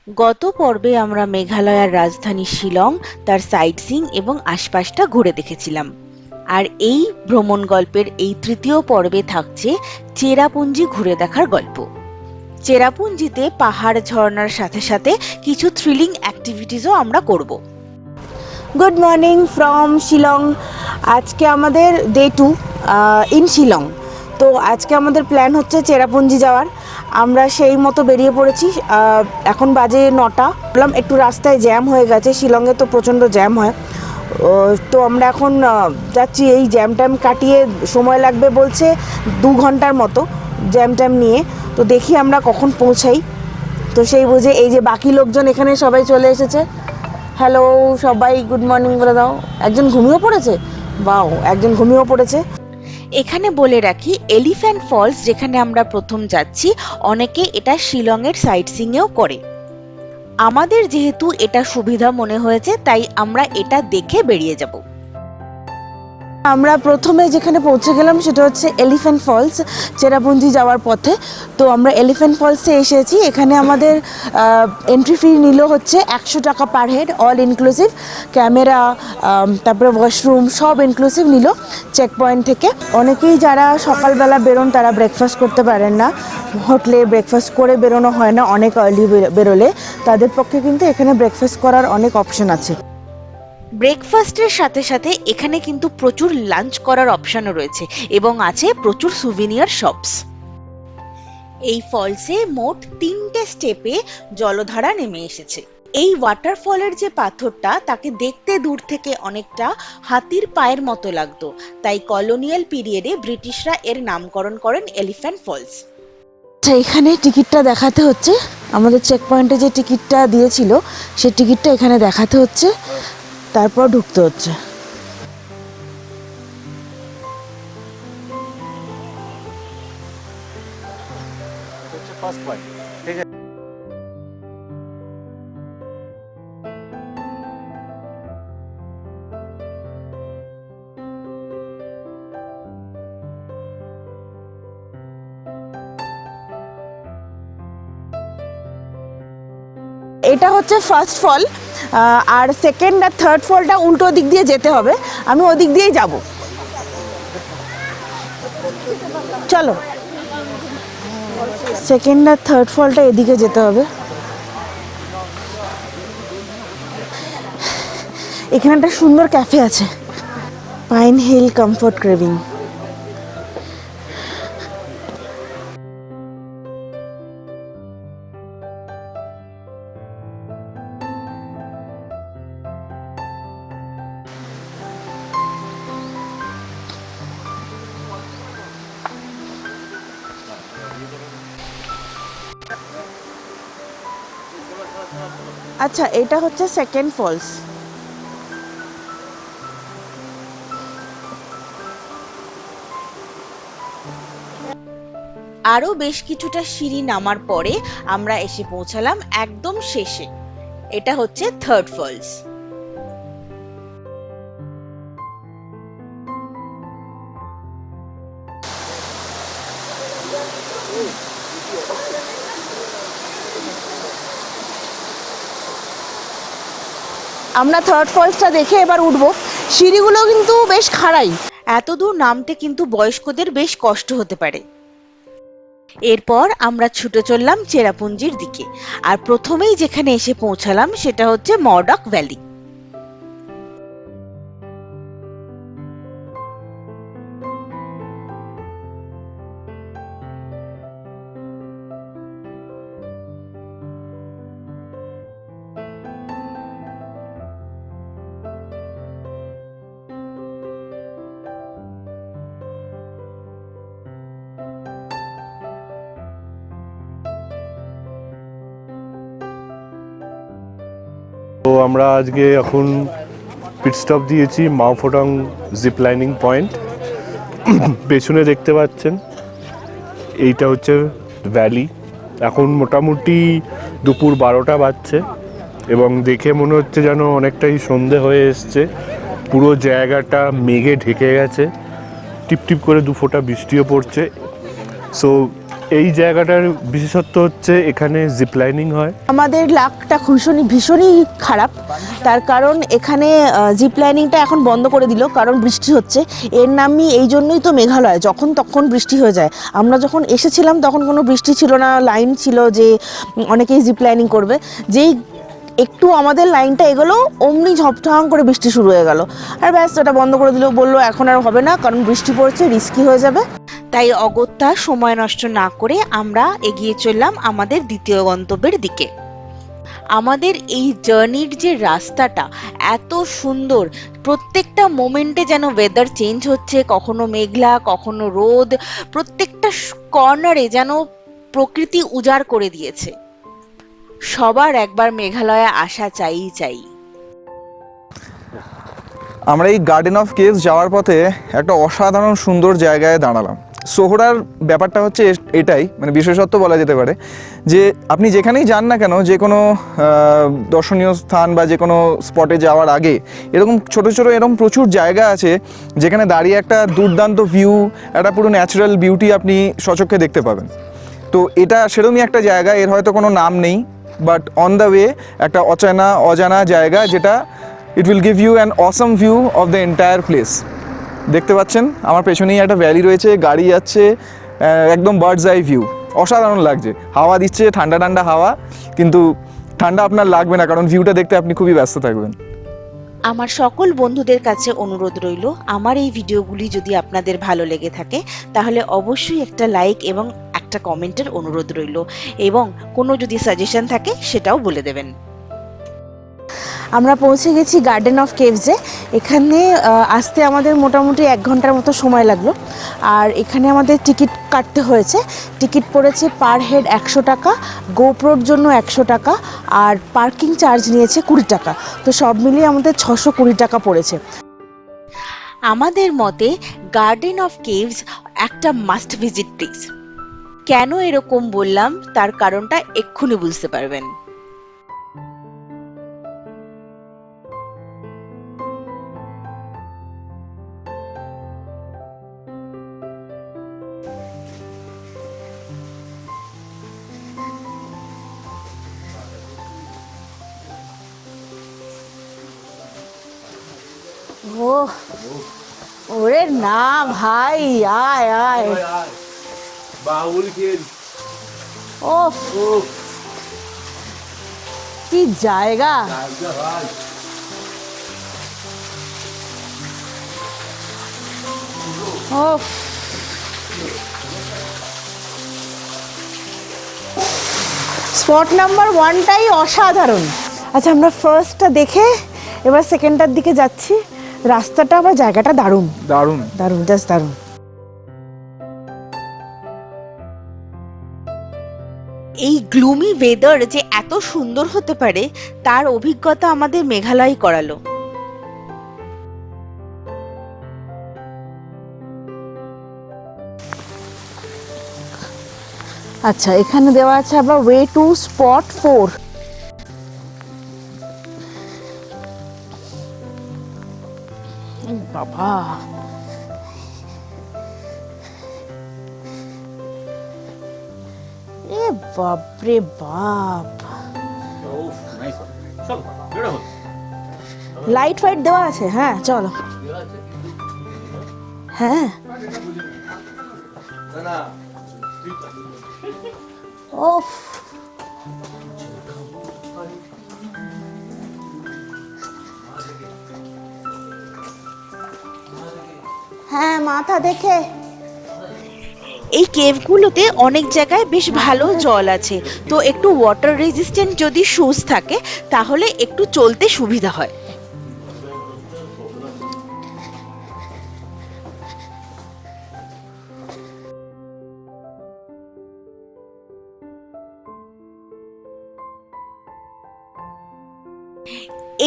গত পর্বে আমরা মেঘালয়ের রাজধানী শিলং, তার সাইট সিইং এবং আশপাশটা ঘুরে দেখেছিলাম। আর এই ভ্রমণ গল্পের এই তৃতীয় পর্বে থাকছে চেরাপুঞ্জি ঘুরে দেখার গল্প। চেরাপুঞ্জিতে পাহাড় ঝর্ণার সাথে সাথে কিছু থ্রিলিং অ্যাক্টিভিটিসও আমরা করব। Good morning from Shillong. আজকে আমাদের ডে 2 ইন শিলং। তো আজকে আমাদের প্ল্যান হচ্ছে চেরাপুঞ্জি যাওয়ার। আমরা সেই মতো বেরিয়ে পড়েছি। এখন বাজে 9টা। বললাম একটু রাস্তায় জ্যাম হয়ে গেছে, শিলংয়ে তো প্রচণ্ড জ্যাম হয়। তো আমরা এখন যাচ্ছি, এই জ্যাম ট্যাম কাটিয়ে সময় লাগবে বলছে 2 ঘন্টার মতো জ্যাম ট্যাম নিয়ে। তো দেখি আমরা কখন পৌঁছাই। তো সেই বুঝে এই যে বাকি লোকজন এখানে সবাই চলে এসেছে। হ্যালো সবাই, গুড মর্নিং বলে দাও। একজন ঘুমিয়েও পড়েছে, বাও, একজন ঘুমিয়েও পড়েছে। এখানে বলে রাখি, এলিফ্যান্ট ফলস যেখানে আমরা প্রথম যাচ্ছি, অনেকে এটা শিলংয়ের সাইট সিইংও করে। আমাদের যেহেতু এটা সুবিধা মনে হয়েছে, তাই আমরা এটা দেখে বেরিয়ে যাব। আমরা প্রথমে যেখানে পৌঁছে গেলাম সেটা হচ্ছে এলিফ্যান্ট ফলস, চেরাপুঞ্জি যাওয়ার পথে। তো আমরা এলিফ্যান্ট ফলসে এসেছি। এখানে আমাদের এন্ট্রি ফি নিল হচ্ছে 100 টাকা per head, all inclusive. Camera, তারপরে ওয়াশরুম সব ইনক্লুসিভ নিল চেক পয়েন্ট থেকে। অনেকেই যারা সকালবেলা বেরোন তারা ব্রেকফাস্ট করতে পারেন না, হোটেলে ব্রেকফাস্ট করে বেরোনো হয় না অনেক আর্লি বেরোলে। তাদের পক্ষে কিন্তু এখানে ব্রেকফাস্ট করার অনেক অপশন আছে। ব্রেকফাস্টের সাথে সাথে এখানে কিন্তু প্রচুর লাঞ্চ করার অপশনও রয়েছে এবং আছে প্রচুর সুভিনিয়ার শপস। এই ফলসে মোট 3টে স্টেপে জলধারা নেমে এসেছে। এই ওয়াটারফলের যে পাথরটা, তাকে দেখতে দূর থেকে অনেকটা হাতির পায়ের মতো লাগতো, তাই কলোনিয়াল পিরিয়ডে ব্রিটিশরা এর নামকরণ করেন এলিফ্যান্ট ফলস। আচ্ছা, এখানে টিকিটটা দেখাতে হচ্ছে। আমাদের চেক পয়েন্টে যে টিকিটটা দিয়েছিল সেই টিকিটটা এখানে দেখাতে হচ্ছে, তারপর ঢুকতে হচ্ছে। এটা হচ্ছে ফার্স্ট ফল, আর সেকেন্ড আর থার্ড ফলটা উল্টো দিক দিয়ে যেতে হবে। আমি ওদিক দিয়েই যাব, চলো। সেকেন্ড আর থার্ড ফলটা এদিকে যেতে হবে। এখানে একটা সুন্দর ক্যাফে আছে, পাইন হিল কমফোর্ট ক্রেভিং। আচ্ছা, এটা হচ্ছে সেকেন্ড ফলস। আরো বেশ কিছুটা সিঁড়ি নামার পরে আমরা এসে পৌঁছালাম একদম শেষে। এটা হচ্ছে থার্ড ফলস। আমরা থার্ড ফলসটা দেখে এবার উঠবো। সিঁড়িগুলো কিন্তু বেশ খাড়াই। এত দূর নামতে কিন্তু বয়স্কদের বেশ কষ্ট হতে পারে। এরপর আমরা ছুটে চললাম চেরাপুঞ্জির দিকে। আর প্রথমেই যেখানে এসে পৌঁছালাম সেটা হচ্ছে মরডক ভ্যালি। তো আমরা আজকে এখন পিট স্টপ দিয়েছি মাওফোটাং জিপ লাইনিং পয়েন্ট। পেছনে দেখতে পাচ্ছেন এইটা হচ্ছে ভ্যালি। এখন মোটামুটি দুপুর 12টা বাজছে এবং দেখে মনে হচ্ছে যেন অনেকটাই সন্ধে হয়ে এসছে। পুরো জায়গাটা মেঘে ঢেকে গেছে, টিপ টিপ করে 2 ফোঁটা বৃষ্টিও পড়ছে। সো এই জায়গাটার বিশেষত্ব হচ্ছে এখানে জিপ লাইনিং হয়। আমাদের লাকটা ভীষণই খারাপ, তার কারণ এখানে জিপ লাইনিংটা এখন বন্ধ করে দিল, কারণ বৃষ্টি হচ্ছে। এর নামই এই জন্যই তো মেঘালয়, যখন তখন বৃষ্টি হয়ে যায়। আমরা যখন এসেছিলাম তখন কোনো বৃষ্টি ছিল না, লাইন ছিল যে অনেকেই জিপ লাইনিং করবে। যেই একটু আমাদের লাইনটা এগোলো অমনি ঝপঝপ করে বৃষ্টি শুরু হয়ে গেল, আর ব্যাস ওটা বন্ধ করে দিল, বললো এখন আর হবে না, কারণ বৃষ্টি পড়ছে, রিস্কি হয়ে যাবে। তাই অগত্যা সময় নষ্ট না করে আমরা এগিয়ে চললাম আমাদের দ্বিতীয় গন্তব্যের দিকে। আমাদের এই জার্নির যে রাস্তাটা এত সুন্দর, প্রত্যেকটা মোমেন্টে যেন ওয়েদার চেঞ্জ হচ্ছে, কখনো মেঘলা কখনো রোদ, প্রত্যেকটা কর্নারে যেন প্রকৃতি উজাড় করে দিয়েছে। সবার একবার মেঘালয়ে আসা চাই। আমরা এই গার্ডেন অফ কেভস যাওয়ার পথে একটা অসাধারণ সুন্দর জায়গায় দাঁড়ালাম। সোহরার ব্যাপারটা হচ্ছে এটাই, মানে বিশেষত্ব বলা যেতে পারে, যে আপনি যেখানেই যান না কেন, যে কোনো দর্শনীয় স্থান বা যে কোনো স্পটে যাওয়ার আগে এরকম ছোটো ছোটো এরকম প্রচুর জায়গা আছে যেখানে দাঁড়িয়ে একটা দুর্দান্ত ভিউ, একটা পুরো ন্যাচারাল বিউটি আপনি সচক্ষে দেখতে পাবেন। তো এটা সেরকমই একটা জায়গা, এর হয়তো কোনো নাম নেই, বাট অন দ্য ওয়ে একটা অজানা জায়গা, যেটা it will give you an awesome view of the entire place. দেখতে পাচ্ছেন আমার পেছনেই একটা ভ্যালি রয়েছে, গাড়ি যাচ্ছে, একদম বার্ডস আই ভিউ, অসাধারণ লাগছে। হাওয়া দিচ্ছে, ঠান্ডা ঠান্ডা হাওয়া, কিন্তু ঠান্ডা আপনার লাগবে না, কারণ ভিউটা দেখতে আপনি খুবই ব্যস্ত থাকবেন। আমার সকল বন্ধুদের কাছে অনুরোধ রইল, আমার এই ভিডিওগুলি যদি আপনাদের ভালো লেগে থাকে তাহলে অবশ্যই একটা লাইক এবং একটা কমেন্টের অনুরোধ রইল, এবং কোনো যদি সাজেশন থাকে সেটাও বলে দেবেন। আমরা পৌঁছে গেছি গার্ডেন অফ কেভসে। এখানে আসতে আমাদের মোটামুটি 1 ঘন্টার মতো সময় লাগলো, আর এখানে আমাদের টিকিট কাটতে হয়েছে। টিকিট পড়েছে পার হেড 100 টাকা, গোপ্রোর জন্য 100 টাকা, আর পার্কিং চার্জ নিয়েছে 20 টাকা। তো সব মিলিয়ে আমাদের 620 টাকা পড়েছে। আমাদের মতে গার্ডেন অফ কেভস একটা মাস্ট ভিজিট প্লেস। কেন এরকম বললাম তার কারণটা এক্ষুনি বুঝতে পারবেন। ও ওরে না ভাই, আয় আয়, ওফ কি জায়গা! ওফ, স্পট নাম্বার 1টাই অসাধারণ। আচ্ছা, আমরা ফার্স্টটা দেখে এবার সেকেন্ডটার দিকে যাচ্ছি। রাস্তাটা আবার জায়গাটা দারুণ দারুণ দারুণ, জাস্ট দারুণ। এই গ্লুমি ওয়েদার যে এত সুন্দর হতে পারে তার অভিজ্ঞতা আমাদের মেঘালয় করালো। আচ্ছা, এখানে দেওয়া আছে আবার ওয়ে টু স্পট 4। বাবা, এ বাপরে বাপ, লাইট ফাইট দেওয়া আছে। হ্যাঁ চলো, হ্যাঁ ওফ, হ্যাঁ মাথা দেখে। এই কেভগুলোতে অনেক জায়গায় বেশ ভালো জল আছে, তো একটু ওয়াটার রেজিস্ট্যান্ট যদি শুজ থাকে তাহলে একটু চলতে সুবিধা হয়।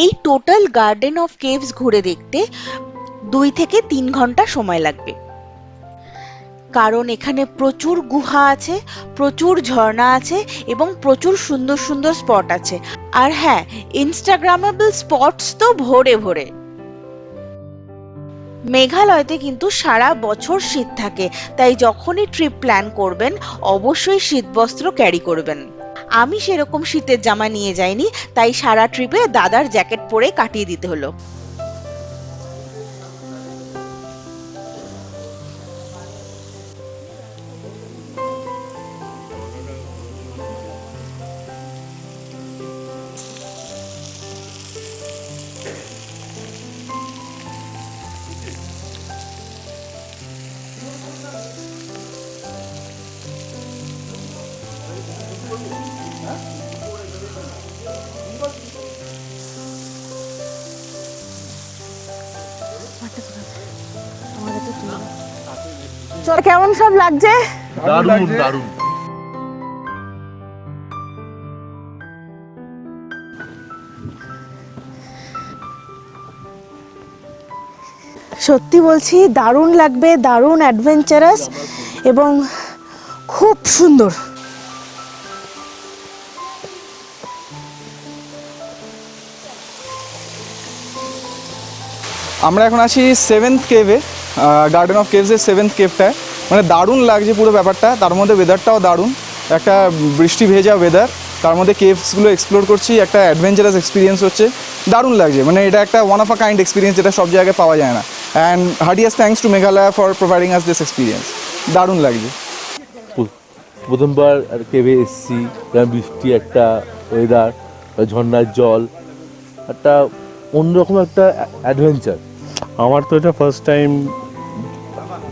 এই টোটাল গার্ডেন অফ কেভস ঘুরে দেখতে 2 থেকে 3 ঘন্টা সময় লাগবে, কারণ এখানে প্রচুর গুহা আছে, প্রচুর ঝর্ণা আছে এবং প্রচুর সুন্দর সুন্দর স্পট আছে। আর হ্যাঁ, ইনস্টাগ্রামেবল স্পটস তো ভরে ভরে। মেঘালয়তে কিন্তু সারা বছর শীত থাকে, তাই যখনই ট্রিপ প্ল্যান করবেন অবশ্যই শীতবস্ত্র ক্যারি করবেন। আমি সেরকম শীতের জামা নিয়ে যাইনি, তাই সারা ট্রিপে দাদার জ্যাকেট পরে কাটিয়ে দিতে হলো। চল, কেমন সব লাগছে? দারুণ দারুণ। সত্যি বলছি, দারুণ লাগবে, দারুণ অ্যাডভেঞ্চারাস এবং খুব সুন্দর। আমরা এখন আছি 7th কেভে, গার্ডেন অফ কেভসের 7th কেভটায়। মানে দারুণ লাগছে পুরো ব্যাপারটা, তার মধ্যে ওয়েদারটাও দারুণ, একটা বৃষ্টি ভেজা ওয়েদার, তার মধ্যে কেভসগুলো এক্সপ্লোর করছি, একটা অ্যাডভেঞ্চারাস এক্সপিরিয়েন্স হচ্ছে, দারুণ লাগছে। মানে এটা একটা one of a kind experience, যেটা সব জায়গায় পাওয়া যায় না। And heartiest thanks to Meghalaya for providing us this experience. দারুণ লাগছে। প্রথমবার আর কেভে এসেছি, বৃষ্টি, একটা ওয়েদার, ঝর্ণার জল, একটা অন্যরকম একটা অ্যাডভেঞ্চার। আমার তো এটা first time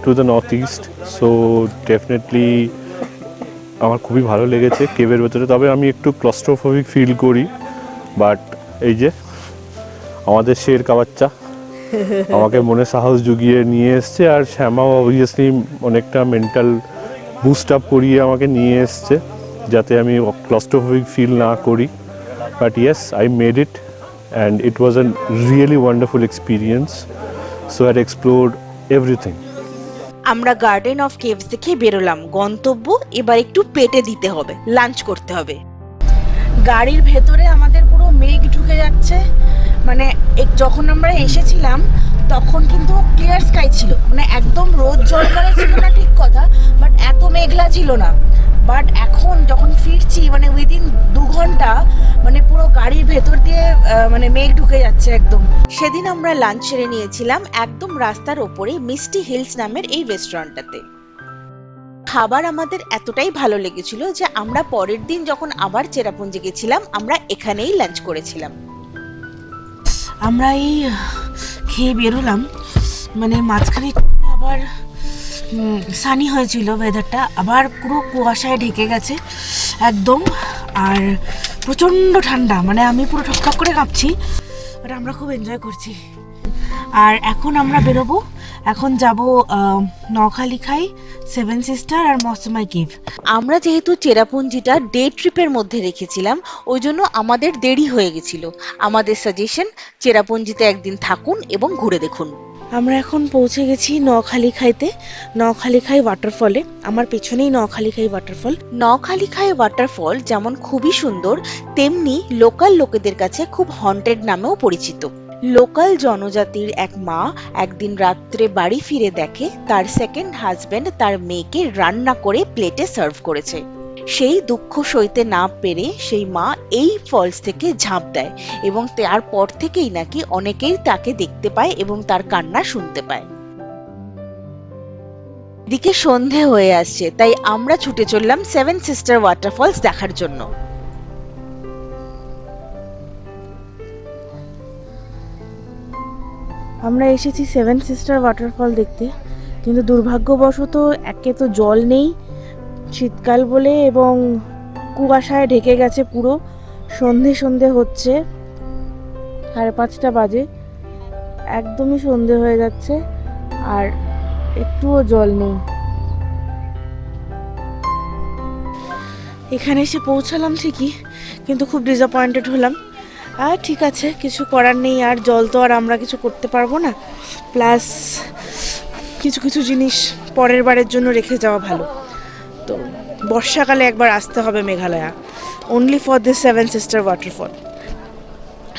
to the north east, so definitely আমার খুবই ভালো লেগেছে কেভের ভেতরে। তবে আমি একটু ক্লস্ট্রোফোবিক ফিল করি, বাট এই যে আমাদের শের কাবাচ্চা আমাকে মনে সাহস জুগিয়ে নিয়ে এসছে, আর শ্যামাও অবভিয়াসলি অনেকটা মেন্টাল বুস্ট আপ করিয়ে আমাকে নিয়ে এসছে যাতে আমি ক্লস্ট্রোফোবিক ফিল না করি। But yes, I made it and it was a really wonderful experience, so I had explored everything. আমরা গার্ডেন অফ কেভস দেখে বেরোলাম, গন্তব্য এবার একটু পেটে দিতে হবে, লাঞ্চ করতে হবে। গাড়ির ভেতরে আমাদের পুরো মেঘ ঢুকে যাচ্ছে। মানে যখন আমরা এসেছিলাম তখন কিন্তু ক্লিয়ার স্কাই ছিল, মানে একদম রোদ জলকালো ছিল না, ঠিক কথা, বাট এত মেঘলা ছিল না। বাট এখন যখন ফিরছি, মানে উইদিন 2 ঘন্টা মানে পুরো গাড়ির ভেতর দিয়ে মানে মেঘ ঢুকে যাচ্ছে একদম। সেদিন আমরা লাঞ্চ সেরে নিয়েছিলাম একদম রাস্তার ওপরে মিস্টি হিলস নামের এই রেস্টুরেন্টটাতে। খাবার আমাদের এতটাই ভালো লেগেছিল যে আমরা পরের দিন যখন আবার চেরাপুঞ্জি গেছিলাম, আমরা এখানেই লাঞ্চ করেছিলাম। আমরা এই খেয়ে বেরোলাম, মানে মাঝখানে আবার সানি হয়েছিল ওয়েদারটা, আবার পুরো কুয়াশায় ঢেকে গেছে একদম, আর প্রচণ্ড ঠান্ডা, মানে আমি পুরো ঠকঠক করে কাঁপছি, বাট আমরা খুব এনজয় করছি। আর এখন আমরা বেরোবো, এখন যাব নখালিখাই, 7 সিস্টার আর মৌসুমাই কেভ। আমরা যেহেতু চেরাপুঞ্জিটা ডে ট্রিপের মধ্যে রেখেছিলাম, ওই জন্য আমাদের দেরি হয়ে গেছিল। আমাদের সাজেশন, চেরাপুঞ্জিতে একদিন থাকুন এবং ঘুরে দেখুন। আমরা এখন পৌঁছে গেছি নখালিখাইতে, নখালিখাই ওয়াটারফলে। আমার পেছনেই নখালিখাই ওয়াটারফল। নখালিখাই ওয়াটারফল যেমন খুবই সুন্দর, তেমনি লোকাল লোকেদের কাছে খুব হন্টেড নামেও পরিচিত। লোকাল জনজাতির এক মা একদিন রাত্রে বাড়ি ফিরে দেখে তার সেকেন্ড হাজবেন্ড তার মেয়েকে রান্না করে প্লেটে সার্ভ করেছে। সেই দুঃখ সইতে না পেরে সেই মা এই ফলস থেকে ঝাঁপ দেয় এবং তারপর থেকেই নাকি অনেকেই তাকে দেখতে পায় এবং তার কান্না শুনতে পায়। এদিকে সন্ধে হয়ে আসছে, তাই আমরা ছুটে চললাম 7 সিস্টার ওয়াটারফলস দেখার জন্য। আমরা এসেছি 7 সিস্টার ওয়াটারফল দেখতে, কিন্তু দুর্ভাগ্যবশত একে তো জল নেই, শীতকাল বলে, এবং কুয়াশায় ঢেকে গেছে পুরো। সন্ধে সন্ধে হচ্ছে, 5:30 বাজে, একদমই সন্ধে হয়ে যাচ্ছে, আর একটুও জল নেই। এখানে এসে পৌঁছালাম ঠিকই, কিন্তু খুব ডিসঅ্যাপয়েন্টেড হলাম। আর ঠিক আছে, কিছু করার নেই, আর জল তো আর আমরা কিছু করতে পারবো না, প্লাস কিছু কিছু জিনিস পরের বারের জন্য রেখে যাওয়া ভালো। তো বর্ষাকালে একবার আসতে হবে Meghalaya, only for this 7 sister waterfall.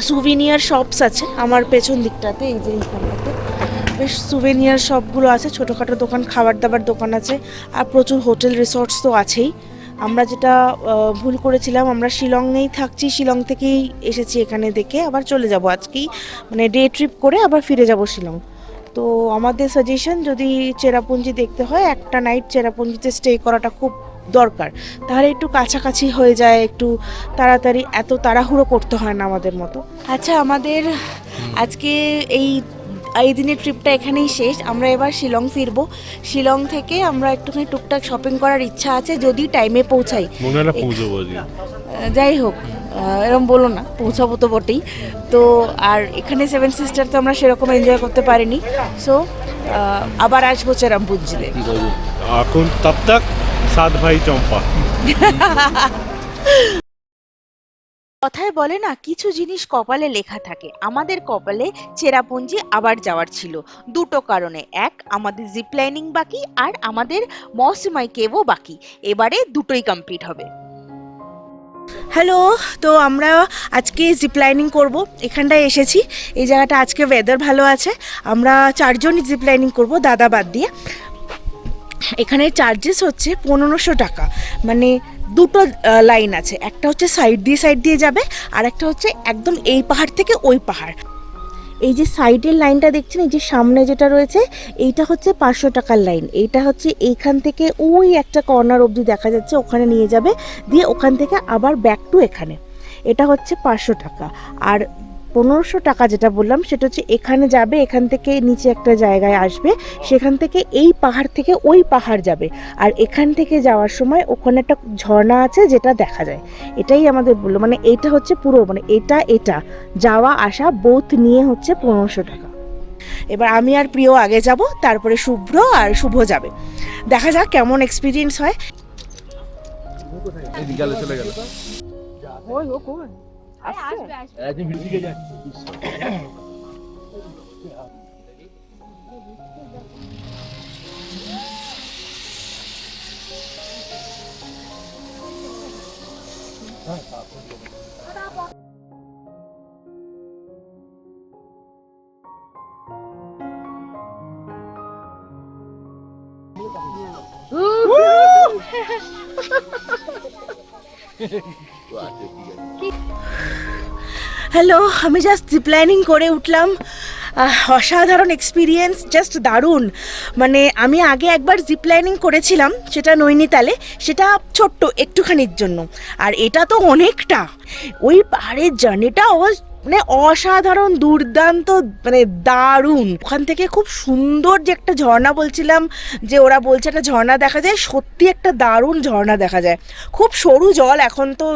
Souvenir shops আছে আমার পেছন দিকটাতে, এই যে এইখানটাতে বেশ সুভেনিয়ার শপগুলো আছে, ছোটোখাটো দোকান, খাবার দাবার দোকান আছে, আর প্রচুর হোটেল রিসর্টস তো আছেই। আমরা যেটা ভুল করেছিলাম, আমরা শিলংয়েই থাকছি, শিলং থেকেই এসেছি এখানে দেখে আবার চলে যাব আজকেই, মানে ডে ট্রিপ করে আবার ফিরে যাব শিলং। তো আমাদের সাজেশন, যদি চেরাপুঞ্জি দেখতে হয়, একটা নাইট চেরাপুঞ্জিতে স্টে করাটা খুব দরকার, তাহলে একটু কাছাকাছি হয়ে যায়, একটু তাড়াতাড়ি, এত তাড়াহুড়ো করতে হয় না আমাদের মতো। আচ্ছা, আমাদের আজকে এই দিনের ট্রিপটা এখানেই শেষ। আমরা এবার শিলং ফিরবো। শিলং থেকে আমরা একটুখানি টুকটাক শপিং করার ইচ্ছা আছে, যদি টাইমে পৌঁছাই। মনে হয় পৌঁছবো আজকে। যাই হোক, এরকম বলো না, পৌঁছাবো তো বটেই। তো আর এখানে সেভেন সিস্টার তো আমরা সেরকম এনজয় করতে পারিনি, সো আবার আসবো চেরাপুঞ্জিতে। এখন তব তক সাত ভাই চম্পা। কথায় বলে না, কিছু জিনিস কপালে লেখা থাকে। আমাদের কপালে চেরাপুঞ্জি আবার যাওয়ার ছিল, দুটো কারণে। এক, আমাদের জিপ লাইনিং বাকি, আর আমাদের মৌসুমাই কেভও বাকি। এবারে দুটোই কমপ্লিট হবে। হ্যালো, তো আমরা আজকে জিপলাইনিং করব, এখানটায় এসেছি। এই জায়গাটা আজকে ওয়েদার ভালো আছে, আমরা 4 জনই জিপলাইনিং করব, দাদা বাদ দিয়ে। এখানে চার্জেস হচ্ছে 1500 টাকা, মানে দুটো লাইন আছে, একটা হচ্ছে সাইড দিয়ে যাবে, আর একটা হচ্ছে একদম এই পাহাড় থেকে ওই পাহাড়। এই যে সাইডের লাইনটা দেখছেন, এই যে সামনে যেটা রয়েছে, এইটা হচ্ছে 500 টাকার লাইন। এইটা হচ্ছে এইখান থেকে ওই একটা কর্নার অবধি দেখা যাচ্ছে, ওখানে নিয়ে যাবে, দিয়ে ওখান থেকে আবার ব্যাক টু এখানে। এটা হচ্ছে 500 টাকা। আর 1500 টাকা যেটা বললাম, সেটা হচ্ছে এখানে যাবে, এখান থেকে নিচে একটা জায়গায় আসবে, সেখান থেকে এই পাহাড় থেকে ওই পাহাড় যাবে, আর এখান থেকে যাওয়ার সময় ওখানে একটা ঝর্ণা আছে যেটা দেখা যায়। এটাই আমাদের বললো, মানে এইটা হচ্ছে পুরো, মানে এটা যাওয়া আসা বোথ নিয়ে হচ্ছে 1500 টাকা। এবার আমি আর প্রিয় আগে যাব, তারপরে শুভ্র আর শুভ যাবে। দেখা যাক কেমন এক্সপিরিয়েন্স হয়। চলে গেল। হ্যালো, আমি জাস্ট জিপলাইনিং করে উঠলাম। অসাধারণ এক্সপিরিয়েন্স, জাস্ট দারুণ। মানে আমি আগে একবার জিপলাইনিং করেছিলাম, সেটা নৈনিতালে, সেটা ছোট্ট একটুখানির জন্য, আর এটা তো অনেকটা। ওই পাহাড়ের জার্নিটা মানে অসাধারণ, দুর্দান্ত, মানে দারুণ। ওখান থেকে খুব সুন্দর যে একটা ঝর্ণা বলছিলাম, যে ওরা বলছে একটা ঝর্ণা দেখা যায়, সত্যি একটা দারুণ ঝর্ণা দেখা যায়। খুব সরু জল, এখন তো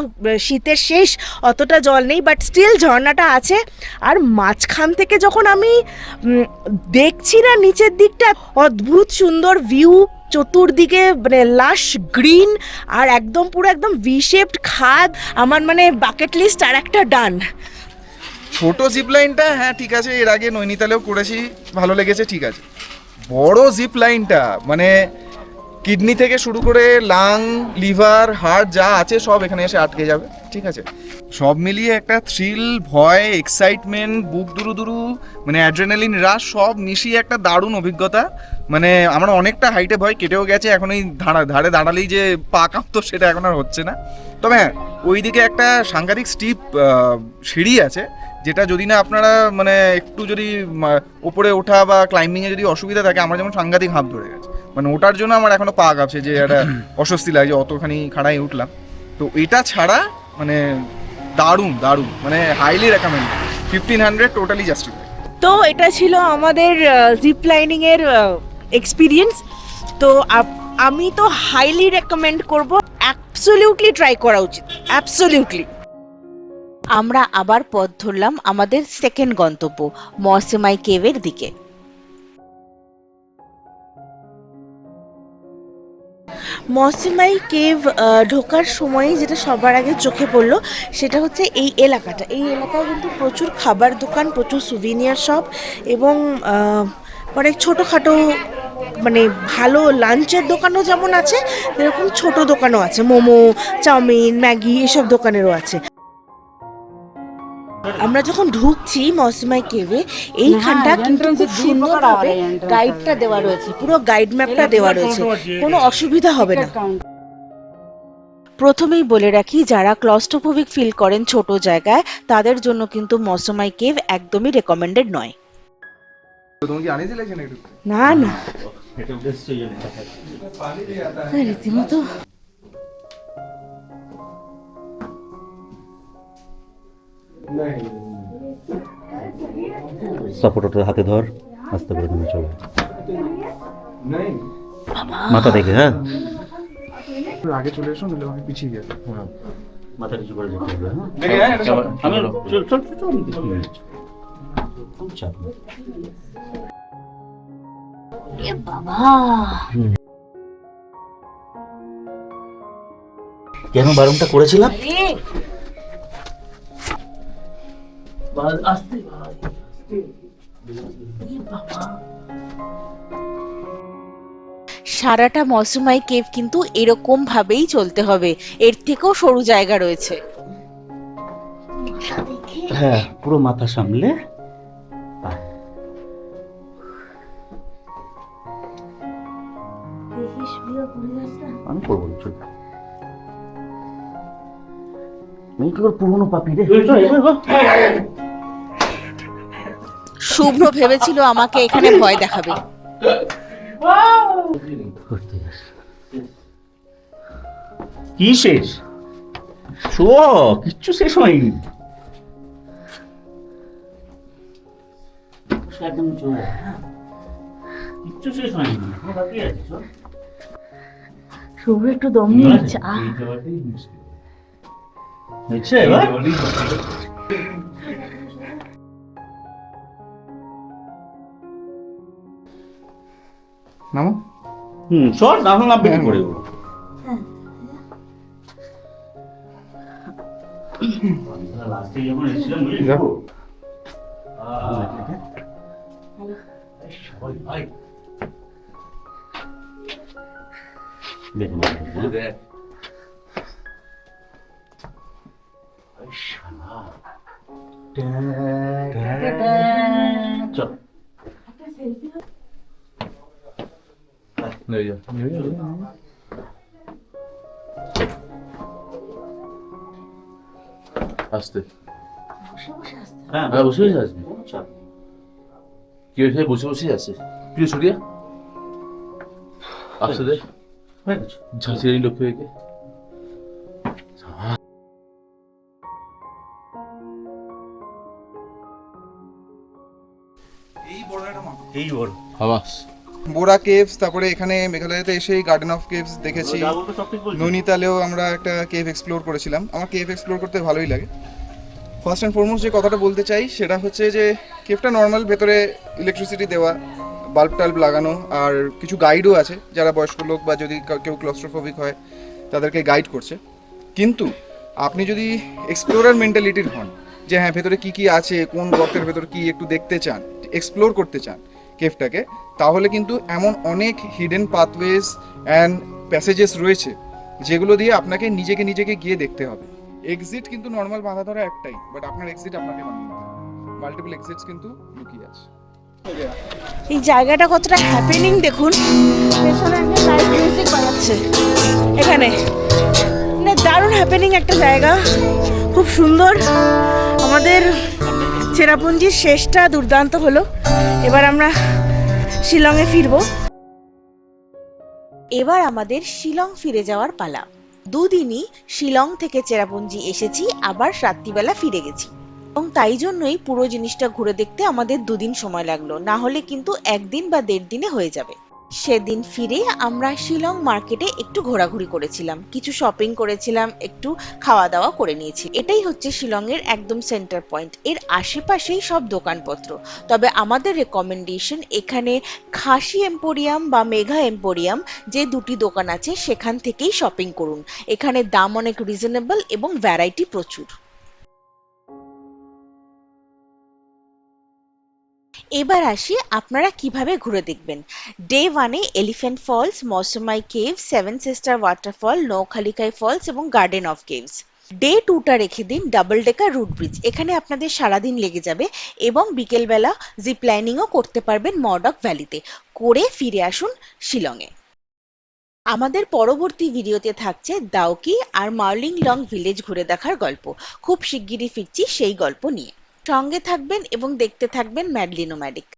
শীতের শেষ, অতটা জল নেই, বাট স্টিল ঝর্ণাটা আছে। আর মাঝখান থেকে যখন আমি দেখছি না নিচের দিকটা, অদ্ভুত সুন্দর ভিউ, চতুর্দিকে মানে লাশ গ্রিন, আর একদম পুরো একদম ভি শেপড খাদ। আমার মানে বাকেট লিস্ট আর একটা ডান। ছোট জিপ লাইনটা হ্যাঁ ঠিক আছে, এর আগে নৈনিতালেও করেছি, ভালো লেগেছে, ঠিক আছে। বড় জিপ লাইনটা মানে কিডনি থেকে শুরু করে লাং, লিভার, হার্ট যা আছে সব এখানে এসে আটকে যাবে, ঠিক আছে। সব মিলিয়ে একটা থ্রিল, ভয়, এক্সাইটমেন্ট, বুক দুরু মানে অ্যাড্রেনালিন রাশ সব মিশিয়ে একটা দারুণ অভিজ্ঞতা। মানে আমার অনেকটা হাইটে ভয় কেটেও গেছে, এখন এই ধারে দাঁড়ালেই যে পা কাঁপতো সেটা এখন আর হচ্ছে না। তবে হ্যাঁ, ওইদিকে একটা সাংঘাতিক স্টিপ সিঁড়ি আছে, যেটা যদি না আপনারা মানে একটু যদি ওপরে ওঠা বা ক্লাইম্বিংয়ে যদি অসুবিধা থাকে, আমার যেমন সাংঘাতিক হাঁপ ধরে গেছে, মানে ওটার জন্য আমার এখনো পা কাঁপছে, যে একটা অস্বস্তি লাগে অতখানি খাড়াই উঠলাম। তো এটা ছাড়া মানে দারুণ, মানে হাইলি রেকমেন্ড, 1500 টোটালি জাস্টিফাইড। তো এটা ছিল আমাদের জিপ লাইনিং এর এক্সপিরিয়েন্স। তো আমি তো হাইলি রেকমেন্ড করব, অ্যাবসলিউটলি ট্রাই করা উচিত, অ্যাবসলিউটলি। আমরা আবার পথ ধরলাম আমাদের সেকেন্ড গন্তব্য মৌসুমাই কেভের দিকে। মৌসুমাই কেভ ঢোকার সময় যেটা সবার আগে চোখে পড়লো, সেটা হচ্ছে এই এলাকাটা। এই এলাকায় কিন্তু প্রচুর খাবার দোকান, প্রচুর সুভিনিয়ার শপ, এবং অনেক ছোটোখাটো মানে ভালো লাঞ্চের দোকানও যেমন আছে, এরকম ছোট দোকানও আছে, মোমো, চাউমিন, ম্যাগি, এসব দোকানেরও আছে। আমরা যখন ঢুকছি মৌসুমাই কেভে, এইখানটা কিন্তু খুব সুন্দরভাবে গাইডটা দেওয়া রয়েছে, পুরো গাইড ম্যাপটা দেওয়া রয়েছে, কোনো অসুবিধা হবে না। প্রথমেই বলে রাখি, যারা ক্লস্ট্রোফোবিক ফিল করেন ছোট জায়গায়, তাদের জন্য কিন্তু মৌসুমাই কেভ একদমই রেকমেন্ডেড নয়। তুমি কি আনিয়েছিলে এখানে একটু? না না, রীতিমতো সাপোর্টারটা হাতে ধর, আস্তে করে নেমে চলে, মাথা দেখে। হ্যাঁ, আগে চলে এসো, নাহলে আমি পিছিয়ে যাবো। মাথা কিছু করে যেতে হবে। খুব চাপ নেই। কেন বারণটা করেছিলাম? সারাটা মৌসুমাই কেভ কিন্তু এরকম ভাবেই চলতে হবে, এর থেকেও সরু জায়গা রয়েছে। হ্যাঁ, পুরো মাথা সামলে। আমি করবো, চল। আমি তোর পুরোনো পাপি রে। শুভ্র ভেবেছিল আমাকে এখানে ভয় দেখাবে। কি শেষ? কিচ্ছু শেষ হয়নি। একদম চল, কিচ্ছু শেষ হয়নি, বাকি আছে। শুভ্র একটু দম নিয়ে নিচ্ছে। হয়েছে এবার? নামো। সর, না হলে নামবে কি করে? লাস্টে যখন এসেছিলাম, বুঝলি তো? সবাই ভাই দেখুন, চল। আসতে হ্যাঁ, বসে বসে আসবি। কি হয়েছে? বসে বসে আছে। প্রিয় ছড়িয়া আসতে দে, হয়ে গেছে। ঝাঁসির লক্ষ্য হয়ে এই বড় হাবাস। বোরা কেভস, তারপরে এখানে মেঘালয়তে এসেই গার্ডেন অফ কেভস দেখেছি। নৈনিতালেও আমরা একটা কেভ এক্সপ্লোর করেছিলাম। আমার কেভ এক্সপ্লোর করতে ভালোই লাগে। ফার্স্ট অ্যান্ড ফরমোস্ট যে কথাটা বলতে চাই সেটা হচ্ছে যে কেভটা নর্মাল, ভেতরে ইলেকট্রিসিটি দেওয়া, বাল্ব টাল্ব লাগানো, আর কিছু গাইডও আছে যারা বয়স্ক লোক বা যদি কেউ ক্লস্ট্রোফোবিক হয় তাদেরকে গাইড করছে। কিন্তু আপনি যদি এক্সপ্লোরার মেন্টালিটির হন, যে হ্যাঁ ভেতরে কী কী আছে, কোন গর্তের ভেতর কী একটু দেখতে চান, এক্সপ্লোর করতে চান কেভটাকে, তাহলে কিন্তু এমন অনেক হিডেন পাথওয়েজ অ্যান্ড প্যাসেজেস রয়েছে যেগুলো দিয়ে আপনাকে নিজেকে গিয়ে দেখতে হবে। এক্সিট কিন্তু নর্মাল বাঁধা ধরা একটাই, বাট আপনার এক্সিট আপনাকে বানিয়ে নিতে হবে। মাল্টিপল এক্সিটস কিন্তু লুকিয়ে আছে। এই জায়গাটা কতটা হ্যাপেনিং দেখুন, পেছনে একটা লাইভ মিউজিক বাজাচ্ছে এখানে, মানে দারুণ হ্যাপেনিং একটা জায়গা, খুব সুন্দর। আমাদের চেরাপুঞ্জির শেষটা দুর্দান্ত হলো, এবার আমরা শিলংয়ে ফিরবো। এবার আমাদের শিলং ফিরে যাওয়ার পালা। দুদিনই শিলং থেকে চেরাপুঞ্জি এসেছি, আবার রাত্রিবেলা ফিরে গেছি, এবং তাই জন্যই পুরো জিনিসটা ঘুরে দেখতে আমাদের 2 দিন সময় লাগলো, না হলে কিন্তু 1 দিন বা 1.5 দিনে হয়ে যাবে। সেদিন ফিরে আমরা শিলং মার্কেটে একটু ঘোরাঘুরি করেছিলাম, কিছু শপিং করেছিলাম, একটু খাওয়া দাওয়া করে নিয়েছি। এটাই হচ্ছে শিলংয়ের একদম সেন্টার পয়েন্ট, এর আশেপাশেই সব দোকানপত্র। তবে আমাদের রেকমেন্ডেশন এখানে খাসি এম্পোরিয়াম বা মেঘা এম্পোরিয়াম, যে 2টি দোকান আছে সেখান থেকেই শপিং করুন। এখানে দাম অনেক রিজনেবল এবং ভ্যারাইটি প্রচুর। এবার আসি আপনারা কিভাবে ঘুরে দেখবেন। ডে 1-এ elephant falls, Mawsmai cave, 7 sister waterfall, Nohkalikai falls এবং গার্ডেন অফ কেভস। ডে 2টা রেখে দিন ডাবল ডেকার রুট ব্রিজ, এখানে আপনাদের সারাদিন লেগে যাবে এবং বিকেলবেলা জিপ লাইনিংও করতে পারবেন মরডক ভ্যালিতে, করে ফিরে আসুন শিলংয়ে। আমাদের পরবর্তী ভিডিওতে থাকছে দাউকি আর মার্লিং লং ভিলেজ ঘুরে দেখার গল্প। খুব শিগগিরই ফিরছি সেই গল্প নিয়ে। সঙ্গে থাকবেন এবং দেখতে থাকবেন ম্যাডলি নোম্যাডিক।